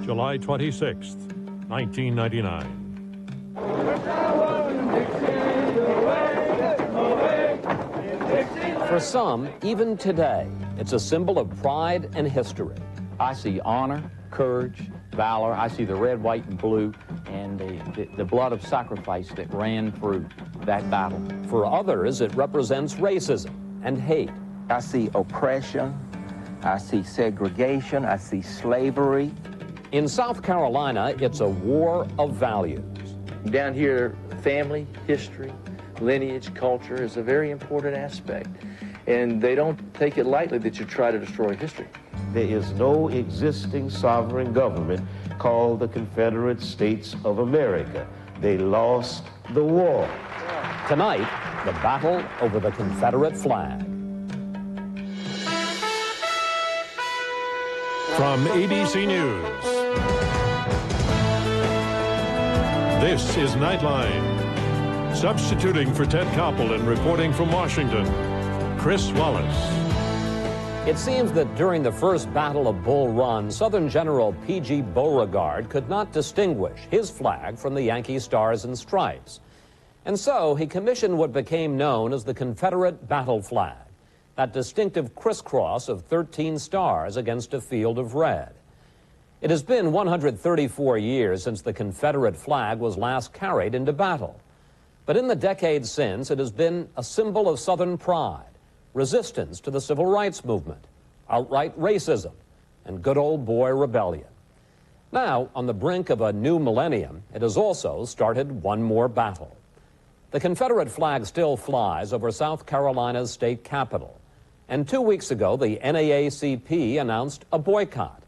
July 26th, 1999. For some, even today, it's a symbol of pride and history. I see honor, courage, valor. I see the red, white, and blue, and the blood of sacrifice that ran through that battle. For others, it represents racism and hate. I see oppression, I see segregation, I see slavery. In South Carolina, it's a war of values. Down here, family, history, lineage, culture is a very important aspect. And they don't take it lightly that you try to destroy history. There is no existing sovereign government called the Confederate States of America. They lost the war. Tonight, the battle over the Confederate flag. From ABC News, this is Nightline. Substituting for Ted Koppel and reporting from Washington, Chris Wallace. It seems that during the first Battle of Bull Run, Southern General P.G. Beauregard could not distinguish his flag from the Yankee Stars and Stripes. And so he commissioned what became known as the Confederate battle flag, that distinctive crisscross of 13 stars against a field of red. It has been 134 years since the Confederate flag was last carried into battle. But in the decades since, it has been a symbol of Southern pride, resistance to the civil rights movement, outright racism, and good old boy rebellion. Now, on the brink of a new millennium, it has also started one more battle. The Confederate flag still flies over South Carolina's state capital. And 2 weeks ago, the NAACP announced a boycott,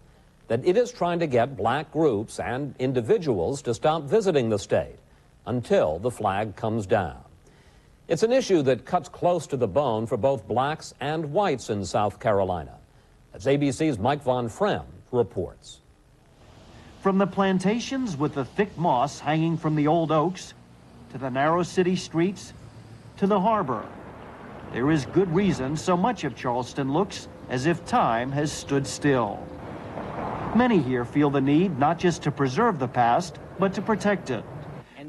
that it is trying to get black groups and individuals to stop visiting the state until the flag comes down. It's an issue that cuts close to the bone for both blacks and whites in South Carolina. As ABC's Mike Von Frem reports. From the plantations with the thick moss hanging from the old oaks, to the narrow city streets, to the harbor, there is good reason so much of Charleston looks as if time has stood still. Many here feel the need not just to preserve the past, but to protect it.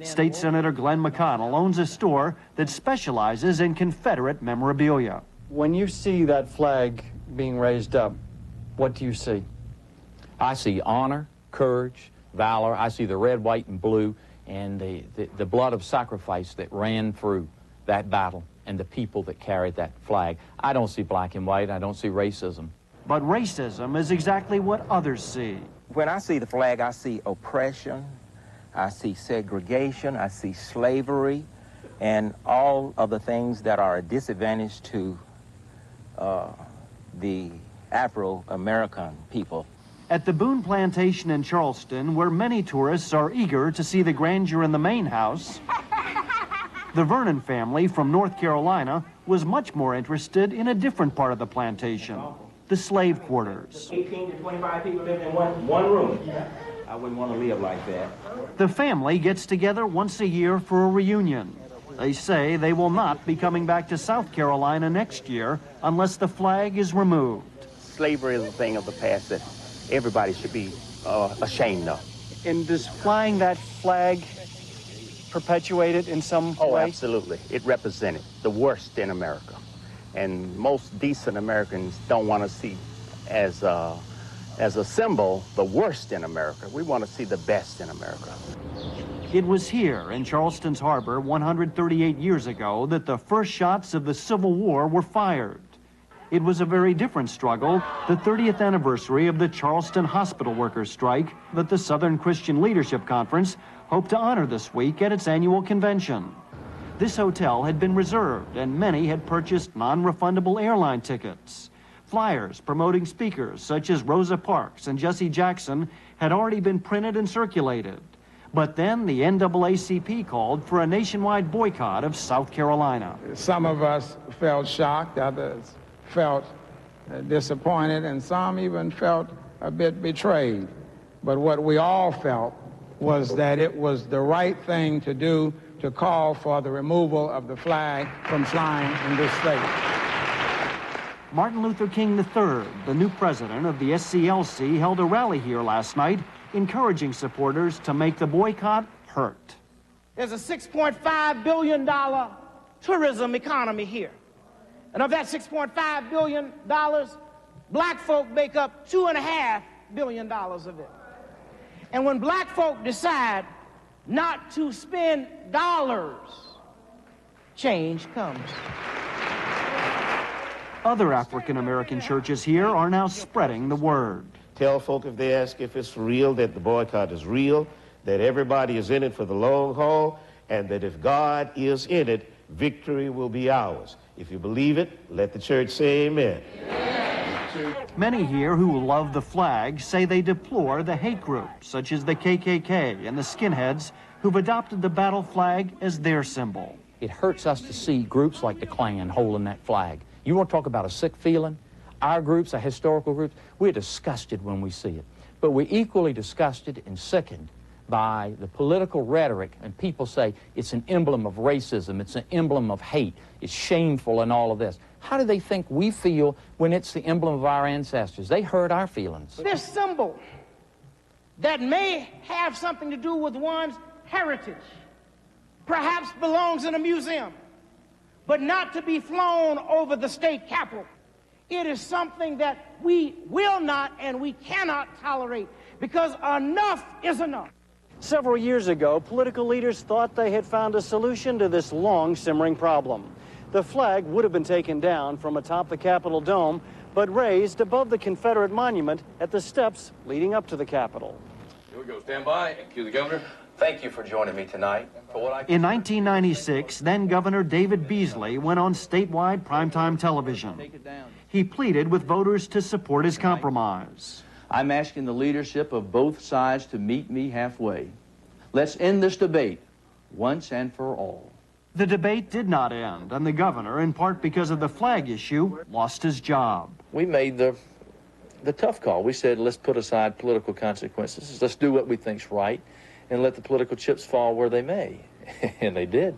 State Senator Glenn McConnell owns a store that specializes in Confederate memorabilia. When you see that flag being raised up, what do you see? I see honor, courage, valor. I see the red, white, and blue, and the blood of sacrifice that ran through that battle and the people that carried that flag. I don't see black and white. I don't see racism. But racism is exactly what others see. When I see the flag, I see oppression, I see segregation, I see slavery, and all of the things that are a disadvantage to the Afro-American people. At the Boone Plantation in Charleston, where many tourists are eager to see the grandeur in the main house, the Vernon family from North Carolina was much more interested in a different part of the plantation, the slave quarters. 18 to 25 people living in one room. I wouldn't want to live like that. The family gets together once a year for a reunion. They say they will not be coming back to South Carolina next year unless the flag is removed. Slavery is a thing of the past that everybody should be ashamed of. And does flying that flag perpetuate it in some way? Oh, absolutely. It represented the worst in America. And most decent Americans don't want to see as a symbol the worst in America. We want to see the best in America. It was here in Charleston's harbor 138 years ago that the first shots of the Civil War were fired. It was a very different struggle, the 30th anniversary of the Charleston hospital workers' strike that the Southern Christian Leadership Conference hoped to honor this week at its annual convention. This hotel had been reserved and many had purchased non-refundable airline tickets. Flyers promoting speakers such as Rosa Parks and Jesse Jackson had already been printed and circulated. But then the NAACP called for a nationwide boycott of South Carolina. Some of us felt shocked, others felt disappointed, and some even felt a bit betrayed. But what we all felt was that it was the right thing to do to call for the removal of the flag from flying in this state. Martin Luther King III, the new president of the SCLC, held a rally here last night encouraging supporters to make the boycott hurt. There's a $6.5 billion tourism economy here. And of that $6.5 billion, black folk make up $2.5 billion of it. And when black folk decide not to spend dollars, change comes. Other African-American churches here are now spreading the word. Tell folk if they ask if it's real, that the boycott is real, that everybody is in it for the long haul, and that if God is in it, victory will be ours. If you believe it, let the church say amen. Many here who love the flag say they deplore the hate groups, such as the KKK and the skinheads, who've adopted the battle flag as their symbol. It hurts us to see groups like the Klan holding that flag. You want to talk about a sick feeling? Our groups, our historical groups, we're disgusted when we see it. But we're equally disgusted and sickened by the political rhetoric, and people say it's an emblem of racism, it's an emblem of hate, it's shameful and all of this. How do they think we feel when it's the emblem of our ancestors? They hurt our feelings. This symbol that may have something to do with one's heritage perhaps belongs in a museum, but not to be flown over the state capitol. It is something that we will not and we cannot tolerate, because enough is enough. Several years ago, political leaders thought they had found a solution to this long simmering problem. The flag would have been taken down from atop the Capitol dome, but raised above the Confederate monument at the steps leading up to the Capitol. Here we go. Stand by. Cue the governor. Thank you for joining me tonight. In 1996, then Governor David Beasley went on statewide primetime television. He pleaded with voters to support his compromise. I'm asking the leadership of both sides to meet me halfway. Let's end this debate once and for all. The debate did not end, and the governor, in part because of the flag issue, lost his job. We made the tough call. We said, let's put aside political consequences. Let's do what we think's right and let the political chips fall where they may. And they did.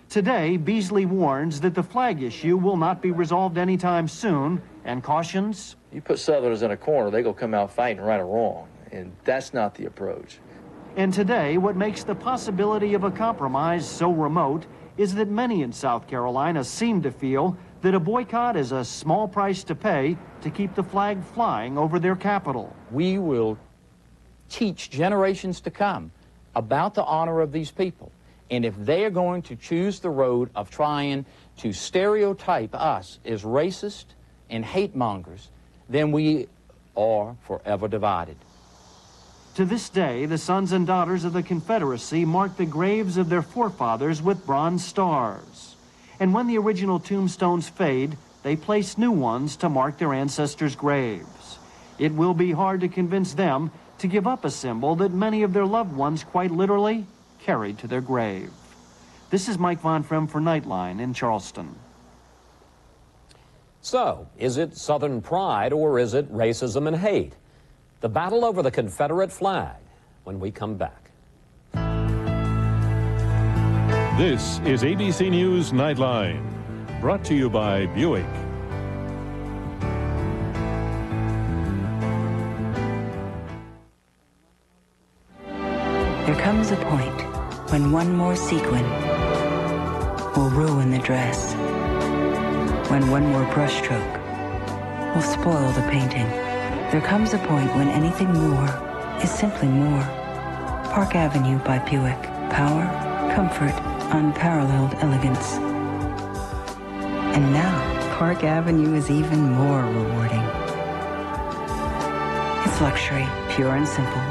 Today, Beasley warns that the flag issue will not be resolved anytime soon, and cautions, you put Southerners in a corner, they're going to come out fighting right or wrong, and that's not the approach. And today, what makes the possibility of a compromise so remote is that many in South Carolina seem to feel that a boycott is a small price to pay to keep the flag flying over their capital. We will teach generations to come about the honor of these people. And if they are going to choose the road of trying to stereotype us as racist and hate mongers, then we are forever divided. To this day, the sons and daughters of the Confederacy mark the graves of their forefathers with bronze stars. And when the original tombstones fade, they place new ones to mark their ancestors' graves. It will be hard to convince them to give up a symbol that many of their loved ones quite literally carried to their grave. This is Mike Von Frem for Nightline in Charleston. So, is it Southern pride or is it racism and hate? The battle over the Confederate flag when we come back. This is ABC News Nightline, brought to you by Buick. There comes a point when one more sequin will ruin the dress, when one more brushstroke will spoil the painting. There comes a point when anything more is simply more. Park Avenue by Buick. Power, comfort, unparalleled elegance. And now, Park Avenue is even more rewarding. It's luxury, pure and simple.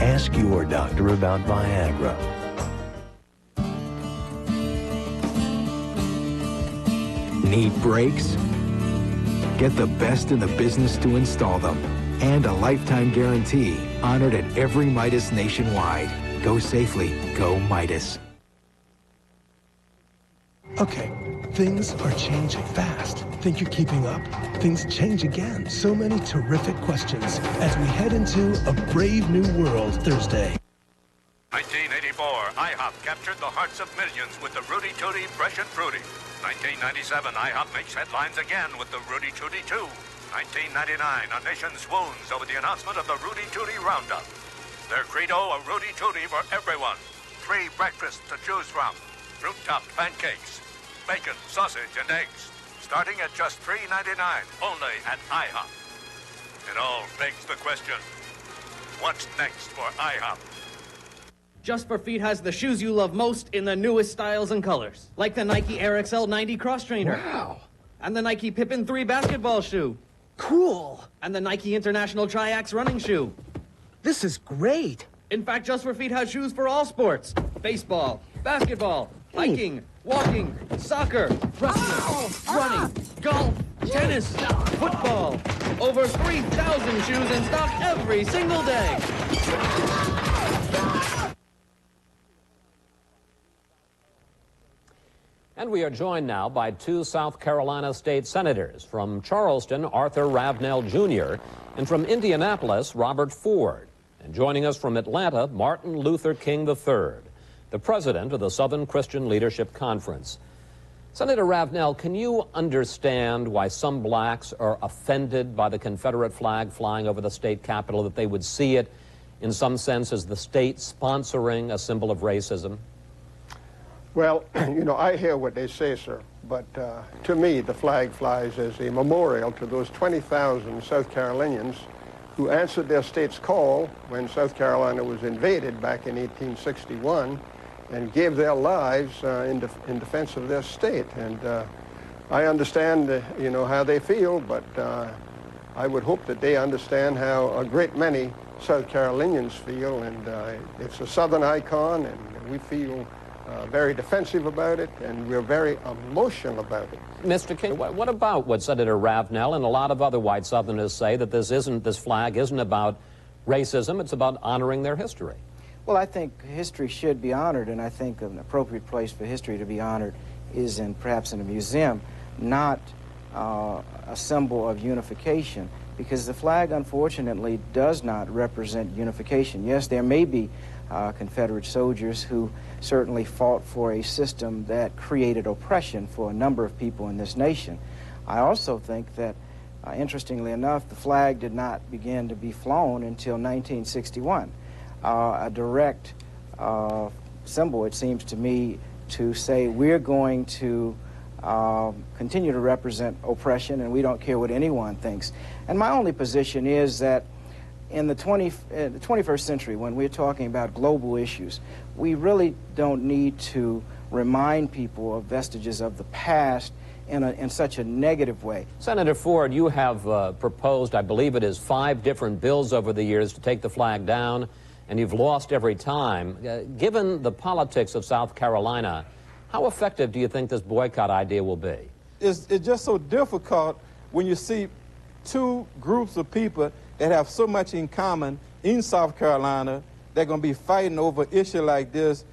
Ask your doctor about Viagra. Need brakes? Get the best in the business to install them. And a lifetime guarantee honored at every Midas nationwide. Go safely. Go Midas. Okay, things are changing fast. Think you're keeping up? Things change again. So many terrific questions as we head into A Brave New World Thursday. 1984, IHOP captured the hearts of millions with the Rudy Tooty Fresh and Fruity. 1997, IHOP makes headlines again with the Rudy Tooty 2. 1999, a nation swoons over the announcement of the Rudy Tooty Roundup. Their credo, a Rudy Tooty for everyone. 3 breakfasts to choose from. Fruit-topped pancakes, bacon, sausage, and eggs. Starting at just $3.99, only at IHOP. It all begs the question, what's next for IHOP? Just for Feet has the shoes you love most in the newest styles and colors. Like the Nike Air XL 90 Cross Trainer. Wow. And the Nike Pippin 3 basketball shoe. Cool. And the Nike International Triax running shoe. This is great. In fact, Just for Feet has shoes for all sports. Baseball, basketball, hiking, walking, soccer, wrestling, running, golf, tennis, football. Over 3,000 shoes in stock every single day. And we are joined now by 2 South Carolina state senators. From Charleston, Arthur Ravenel Jr., and from Indianapolis, Robert Ford. And joining us from Atlanta, Martin Luther King III, the president of the Southern Christian Leadership Conference. Senator Ravenel, can you understand why some blacks are offended by the Confederate flag flying over the state capitol, that they would see it in some sense as the state sponsoring a symbol of racism? Well, you know, I hear what they say, sir, but to me, the flag flies as a memorial to those 20,000 South Carolinians who answered their state's call when South Carolina was invaded back in 1861 and gave their lives in defense of their state. And I understand, you know, how they feel, but I would hope that they understand how a great many South Carolinians feel, and it's a Southern icon, and we feel very defensive about it, and we're very emotional about it. Mr. King, what about what Senator Ravenel and a lot of other white Southerners say, that this flag isn't about racism, it's about honoring their history? Well, I think history should be honored, and I think an appropriate place for history to be honored is perhaps in a museum, not a symbol of unification, because the flag, unfortunately, does not represent unification. Yes, there may be Confederate soldiers who certainly fought for a system that created oppression for a number of people in this nation. I also think that, interestingly enough, the flag did not begin to be flown until 1961. A direct symbol, it seems to me, to say we're going to continue to represent oppression and we don't care what anyone thinks. And my only position is that in the 21st century, when we're talking about global issues, we really don't need to remind people of vestiges of the past in such a negative way. Senator Ford, you have proposed, I believe it is 5 different bills over the years to take the flag down, and you've lost every time. Given the politics of South Carolina, how effective do you think this boycott idea will be? It's just so difficult when you see 2 groups of people that have so much in common in South Carolina. They're going to be fighting over an issue like this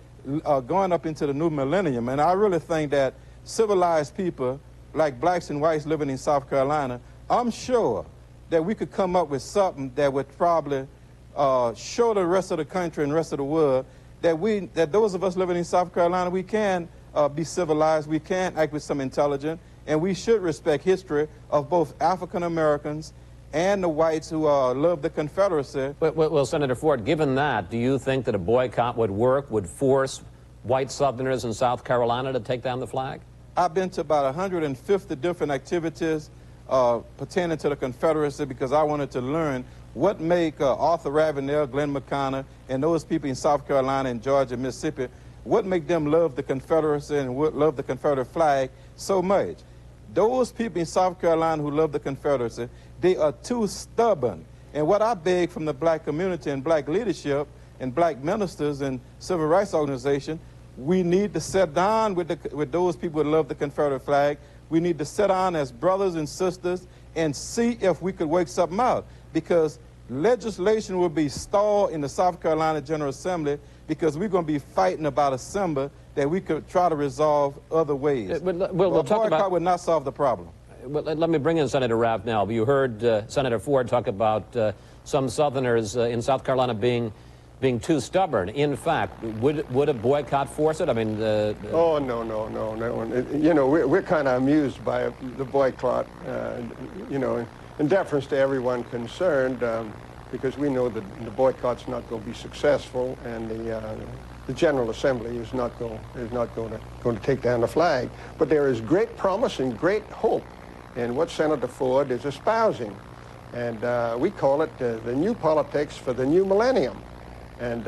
going up into the new millennium. And I really think that civilized people like blacks and whites living in South Carolina, I'm sure that we could come up with something that would probably show the rest of the country and the rest of the world that those of us living in South Carolina, we can be civilized, we can act with some intelligence, and we should respect history of both African Americans and the whites who love the Confederacy. Well, Senator Ford, given that, do you think that a boycott would work, would force white Southerners in South Carolina to take down the flag? I've been to about 150 different activities pertaining to the Confederacy because I wanted to learn what make Arthur Ravenel, Glenn McConnell, and those people in South Carolina and Georgia, Mississippi, what make them love the Confederacy and love the Confederate flag so much. Those people in South Carolina who love the Confederacy, they are too stubborn. And what I beg from the black community and black leadership and black ministers and civil rights organizations, we need to sit down with those people who love the Confederate flag. We need to sit down as brothers and sisters and see if we could work something out. Because legislation will be stalled in the South Carolina General Assembly because we're going to be fighting about a symbol that we could try to resolve other ways. We'll talk about... would not solve the problem. Well, let me bring in Senator Ravenel. You heard Senator Ford talk about some Southerners in South Carolina being being too stubborn. In fact, would a boycott force it? I mean, Oh, no. You know, we're kind of amused by the boycott, you know, in deference to everyone concerned, because we know that the boycott's not going to be successful, and the General Assembly is not going to take down the flag. But there is great promise and great hope in what Senator Ford is espousing, and we call it the new politics for the new millennium. And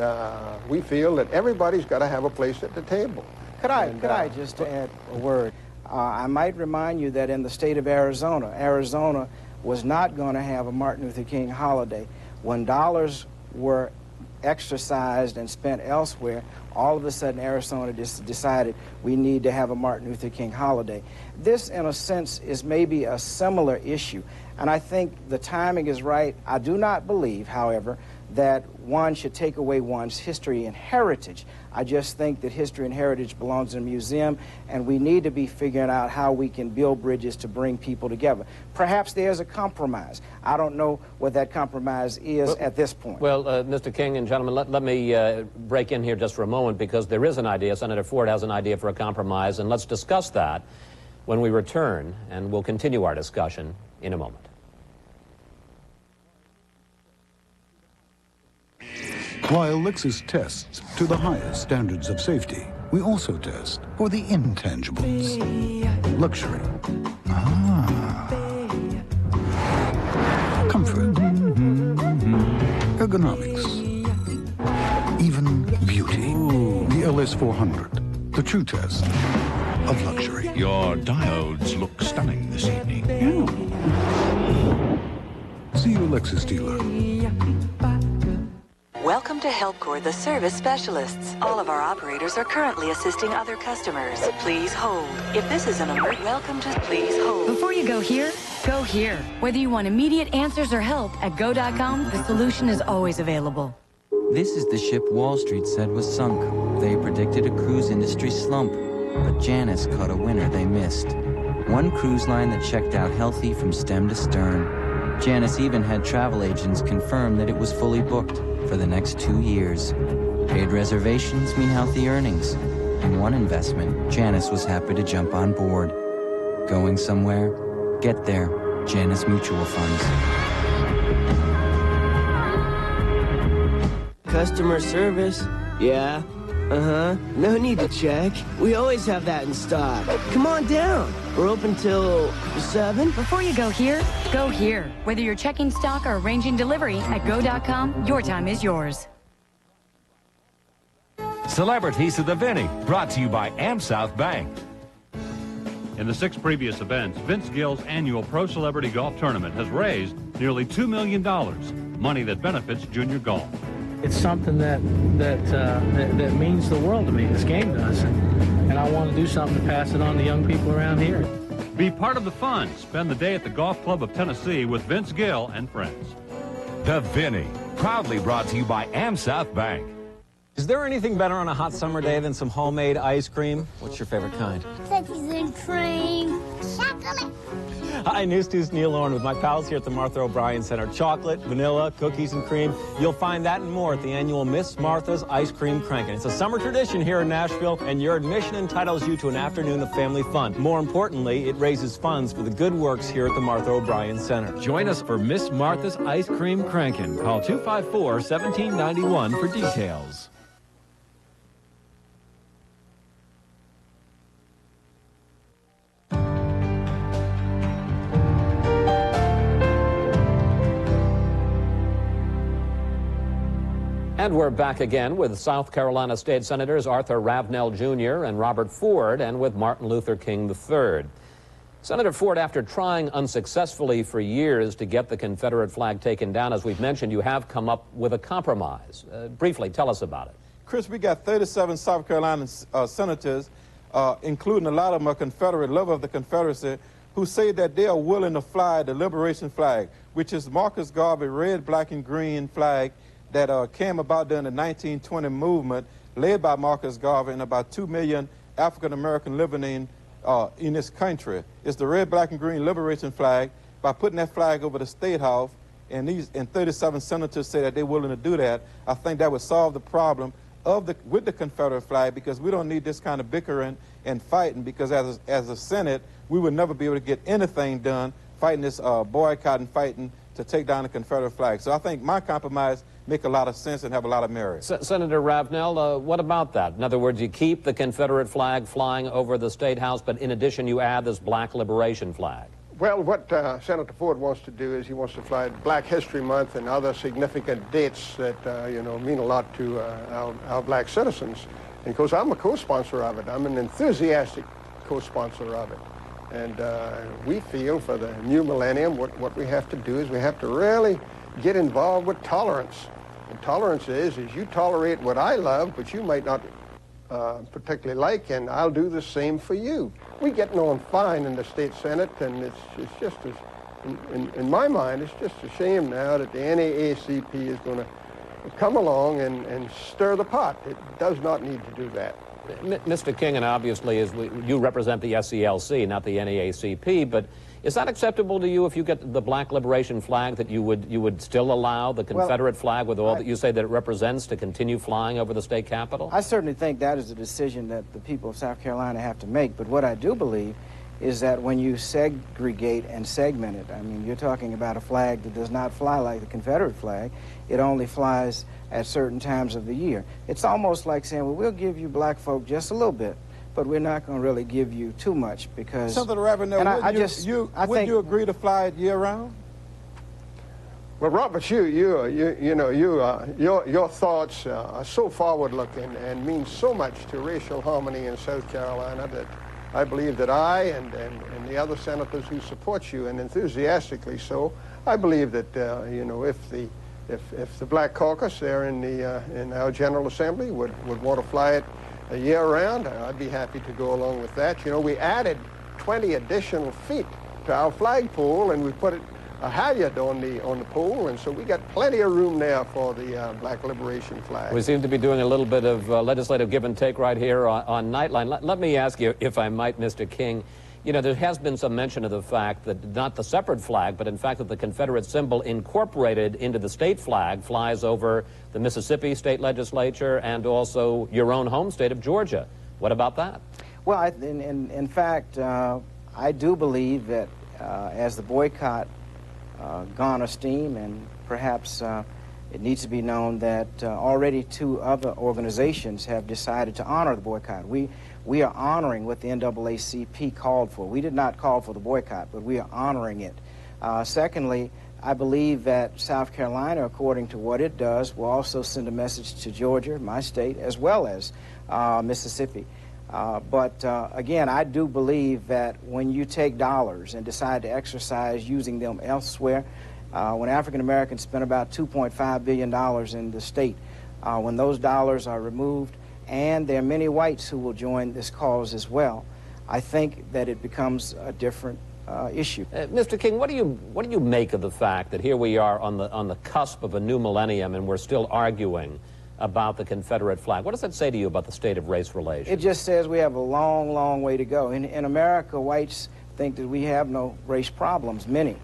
we feel that everybody's got to have a place at the table. Could I just add a word? I might remind you that in the state of Arizona was not going to have a Martin Luther King holiday. When dollars were exercised and spent elsewhere, all of a sudden Arizona just decided we need to have a Martin Luther King holiday. This, in a sense, is maybe a similar issue, and I think the timing is right. I do not believe, however, that one should take away one's history and heritage. I just think that history and heritage belongs in a museum, and we need to be figuring out how we can build bridges to bring people together. Perhaps there's a compromise. I don't know what that compromise is at this point. Well, Mr. King and gentlemen, let me break in here just for a moment, because there is an idea. Senator Ford has an idea for a compromise, and let's discuss that when we return, and we'll continue our discussion in a moment. While Lexus tests to the highest standards of safety, we also test for the intangibles. Luxury. Comfort. Ergonomics. Even beauty. The LS400, the true test of luxury. Your diodes look stunning this evening. See your Lexus dealer. Welcome to HelpCore, the service specialists. All of our operators are currently assisting other customers. Please hold. If this is an alert, welcome to please hold. Before you go here, go here. Whether you want immediate answers or help, at go.com, the solution is always available. This is the ship Wall Street said was sunk. They predicted a cruise industry slump, but Janice caught a winner they missed. One cruise line that checked out healthy from stem to stern. Janice even had travel agents confirm that it was fully booked for the next 2 years. Paid reservations mean healthy earnings. In one investment, Janice was happy to jump on board. Going somewhere? Get there. Janice Mutual Funds. Customer service? Yeah. No need to check. We always have that in stock. Come on down. We're open till 7. Before you go here, go here. Whether you're checking stock or arranging delivery, at go.com, your time is yours. Celebrities of the Vinny, brought to you by AmSouth Bank. In the 6 previous events, Vince Gill's annual Pro Celebrity Golf Tournament has raised nearly $2 million, money that benefits junior golf. It's something that means the world to me. This game does, and I want to do something to pass it on to young people around here. Be part of the fun. Spend the day at the Golf Club of Tennessee with Vince Gill and friends. The Vinny, proudly brought to you by AmSouth Bank. Is there anything better on a hot summer day than some homemade ice cream? What's your favorite kind? Cookies and cream. Chocolate. Hi, News 2's Neil Owen with my pals here at the Martha O'Brien Center. Chocolate, vanilla, cookies and cream. You'll find that and more at the annual Miss Martha's Ice Cream Crankin'. It's a summer tradition here in Nashville, and your admission entitles you to an afternoon of family fun. More importantly, it raises funds for the good works here at the Martha O'Brien Center. Join us for Miss Martha's Ice Cream Crankin'. Call 254-1791 for details. And we're back again with South Carolina State Senators Arthur Ravenel Jr. and Robert Ford, and with Martin Luther King III. Senator Ford, after trying unsuccessfully for years to get the Confederate flag taken down, as we've mentioned, you have come up with a compromise. Briefly, tell us about it. Chris, we got 37 South Carolina senators, including a lot of them are Confederate, love of the Confederacy, who say that they are willing to fly the liberation flag, which is Marcus Garvey red, black, and green flag that came about during the 1920 movement, led by Marcus Garvey, and about 2 million African-American living in this country. It's the red, black, and green liberation flag. By putting that flag over the State House, and 37 senators say that they're willing to do that, I think that would solve the problem with the Confederate flag, because we don't need this kind of bickering and fighting, because as a Senate, we would never be able to get anything done fighting this boycott and fighting to take down the Confederate flag. So I think my compromise make a lot of sense and have a lot of merit. Senator Ravenel, what about that? In other words, you keep the Confederate flag flying over the State House, but in addition you add this Black Liberation flag. Well, what Senator Ford wants to do is he wants to fly Black History Month and other significant dates that, you know, mean a lot to our black citizens. And of course, I'm a co-sponsor of it. I'm an enthusiastic co-sponsor of it. And we feel for the new millennium, what we have to do is we have to really get involved with tolerance. And tolerance is you tolerate what I love, but you might not particularly like, and I'll do the same for you. We're getting on fine in the state Senate, and it's just, in my mind, it's just a shame now that the NAACP is going to come along and stir the pot. It does not need to do that. Mr. King, and obviously you represent the SCLC, not the NAACP, but is that acceptable to you if you get the Black Liberation flag, that you would still allow the Confederate flag with all that you say that it represents to continue flying over the state capitol? I certainly think that is a decision that the people of South Carolina have to make, but what I do believe is that when you segregate and segment it, I mean, you're talking about a flag that does not fly like the Confederate flag. It only flies at certain times of the year. It's almost like saying, well, we'll give you black folk just a little bit, but we're not going to really give you too much, because... Senator Ravenel, would you agree to fly it year-round? Well, Robert, your thoughts are so forward-looking and mean so much to racial harmony in South Carolina that I believe that I and the other senators who support you, and enthusiastically so, I believe that you know, if the Black Caucus there in our General Assembly would want to fly it year-round, I'd be happy to go along with that. You know, we added 20 additional feet to our flagpole, and we put a halyard on the pole, and so we got plenty of room there for the Black Liberation flag. We seem to be doing a little bit of legislative give and take right here on Nightline. Let me ask you, if I might, Mr. King, you know, there has been some mention of the fact that not the separate flag, but in fact that the Confederate symbol incorporated into the state flag flies over the Mississippi state legislature and also your own home state of Georgia. What about that? Well, in fact, I do believe that as the boycott gone steam, and perhaps it needs to be known that already 2 other organizations have decided to honor the boycott. We are honoring what the NAACP called for. We did not call for the boycott, but we are honoring it. Secondly, I believe that South Carolina, according to what it does, will also send a message to Georgia, my state, as well as Mississippi. But again, I do believe that when you take dollars and decide to exercise using them elsewhere, when African Americans spend about $2.5 billion in the state, when those dollars are removed, and there are many whites who will join this cause as well, I think that it becomes a different issue. Mr. King, what do you make of the fact that here we are on the cusp of a new millennium and we're still arguing about the Confederate flag? What does that say to you about the state of race relations? It just says we have a long, long way to go. In America, whites think that we have no race problems, many.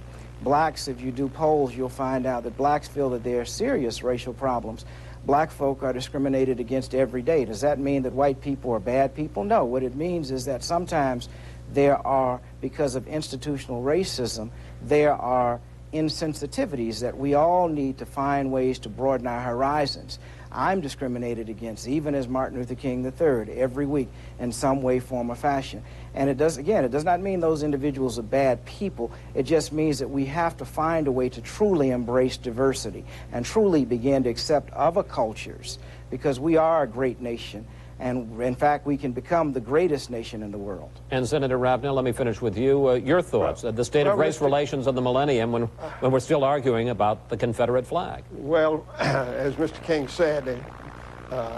Blacks, if you do polls, you'll find out that blacks feel that there are serious racial problems. Black folk are discriminated against every day. Does that mean that white people are bad people? No. What it means is that sometimes there are, because of institutional racism, there are insensitivities that we all need to find ways to broaden our horizons. I'm discriminated against, even as Martin Luther King III, every week in some way, form, or fashion. And it does not mean those individuals are bad people. It just means that we have to find a way to truly embrace diversity and truly begin to accept other cultures, because we are a great nation. And in fact, we can become the greatest nation in the world. And Senator Ravenel, let me finish with you. Your thoughts, the state of race relations of the millennium when we're still arguing about the Confederate flag. Well, as Mr. King said,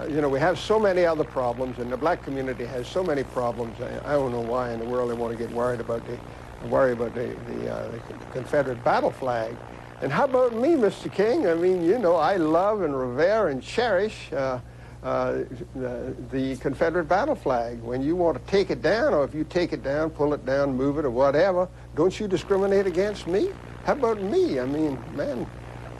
you know, we have so many other problems, and the black community has so many problems. I don't know why in the world they want to get worried about the Confederate battle flag. And how about me, Mr. King? I mean, you know, I love and revere and cherish the Confederate battle flag. When you want to take it down, or if you take it down, pull it down, move it, or whatever, don't you discriminate against me? How about me? I mean, man,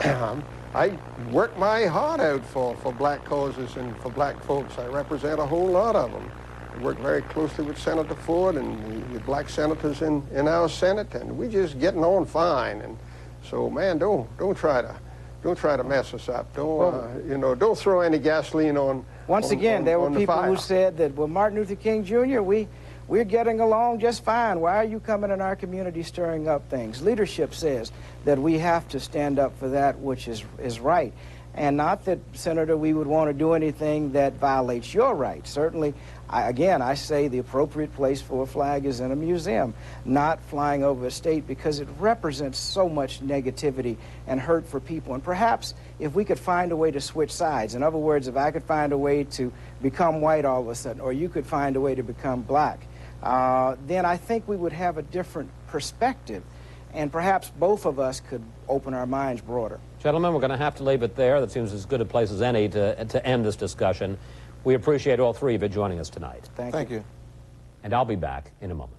I work my heart out for black causes and for black folks. I represent a whole lot of them. I work very closely with Senator Ford and the black senators in our Senate, and we're just getting on fine. And so, man, don't try to mess us up. Don't throw any gasoline on. Once again, there were people who said that, well, Martin Luther King Jr., we're getting along just fine. Why are you coming in our community stirring up things? Leadership says that we have to stand up for that which is right. And not that, Senator, we would want to do anything that violates your rights. Certainly, I say the appropriate place for a flag is in a museum, not flying over a state, because it represents so much negativity and hurt for people. And perhaps if we could find a way to switch sides, in other words, if I could find a way to become white all of a sudden, or you could find a way to become black, then I think we would have a different perspective, and perhaps both of us could open our minds broader. Gentlemen, we're going to have to leave it there. That seems as good a place as any to end this discussion. We appreciate all three of you joining us tonight. Thank you. And I'll be back in a moment.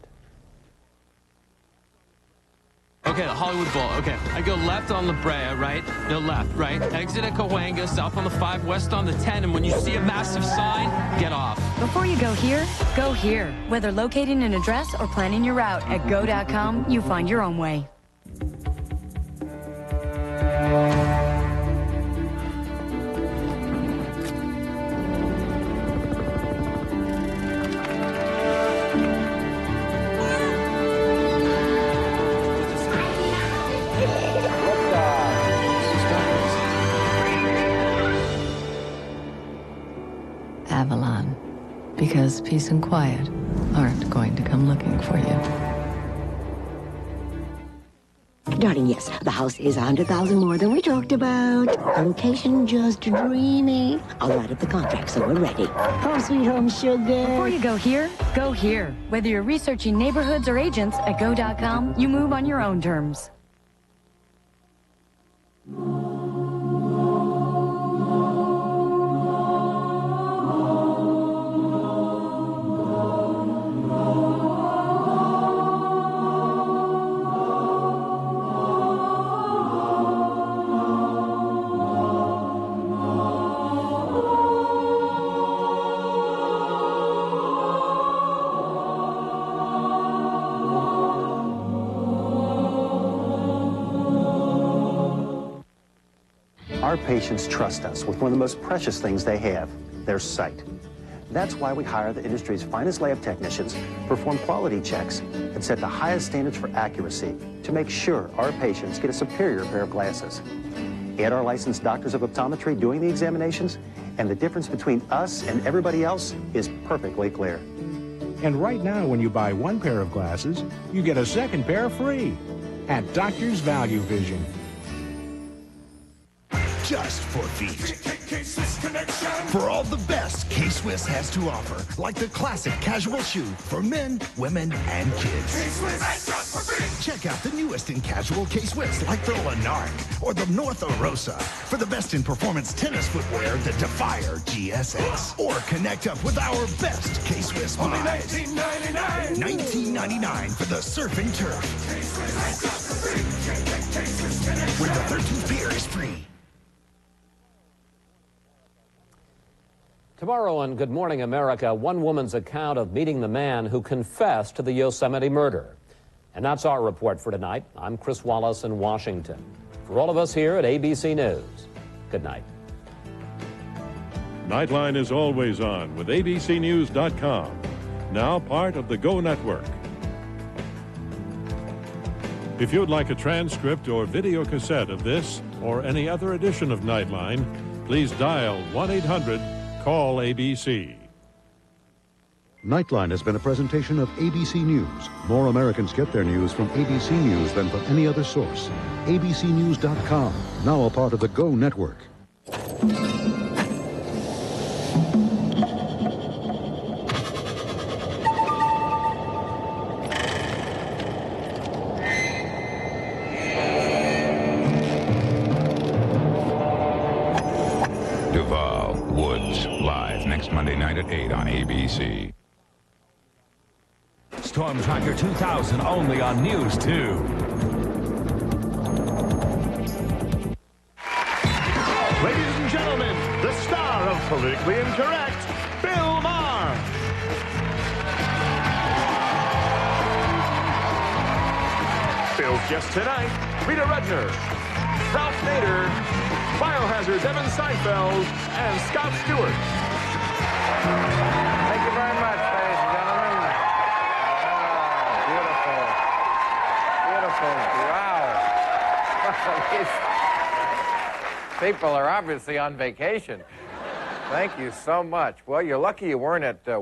Okay, the Hollywood Bowl. Okay, I go left on La Brea, right? No, left, right? Exit at Cahuenga, south on the 5, west on the 10, and when you see a massive sign, get off. Before you go here, go here. Whether locating an address or planning your route, at go.com, you find your own way. Avalon, because peace and quiet aren't going to come looking for you. Darling, yes, the house is 100,000 more than we talked about. The location just dreamy. I'll write up the contract so we're ready. Home sweet home, sugar. Before you go here, go here. Whether you're researching neighborhoods or agents, at go.com, you move on your own terms. Our patients trust us with one of the most precious things they have, their sight. That's why we hire the industry's finest lab technicians, perform quality checks, and set the highest standards for accuracy to make sure our patients get a superior pair of glasses. Add our licensed doctors of optometry doing the examinations, and the difference between us and everybody else is perfectly clear. And right now, when you buy one pair of glasses, you get a second pair free at Doctor's Value Vision. Just for feet. For all the best K-Swiss has to offer, like the classic casual shoe for men, women, and kids. Check out the newest in casual K-Swiss, like the Lanark or the North Arosa. For the best in performance tennis footwear, the Defier GSX. Or connect up with our best K-Swiss buys. Only $19.99. $19.99 for the Surf and Turf. Where the 13th pair is free. Tomorrow on Good Morning America, one woman's account of meeting the man who confessed to the Yosemite murder. And that's our report for tonight. I'm Chris Wallace in Washington. For all of us here at ABC News, good night. Nightline is always on with abcnews.com, now part of the Go Network. If you'd like a transcript or video cassette of this or any other edition of Nightline, please dial 1-800-CALL ABC. Nightline has been a presentation of ABC News. More Americans get their news from ABC News than from any other source. abcnews.com, now a part of the Go Network. Monday night at 8 on ABC. Storm Tracker 2000 only on News 2. Politically incorrect, Bill Maher. Bill's guests tonight, Rita Rudner, Ralph Nader, Biohazard's Evan Seinfeld, and Scott Stewart. Thank you very much, ladies and gentlemen. Beautiful. Beautiful. Wow. These people are obviously on vacation. Thank you so much. Well, you're lucky you weren't at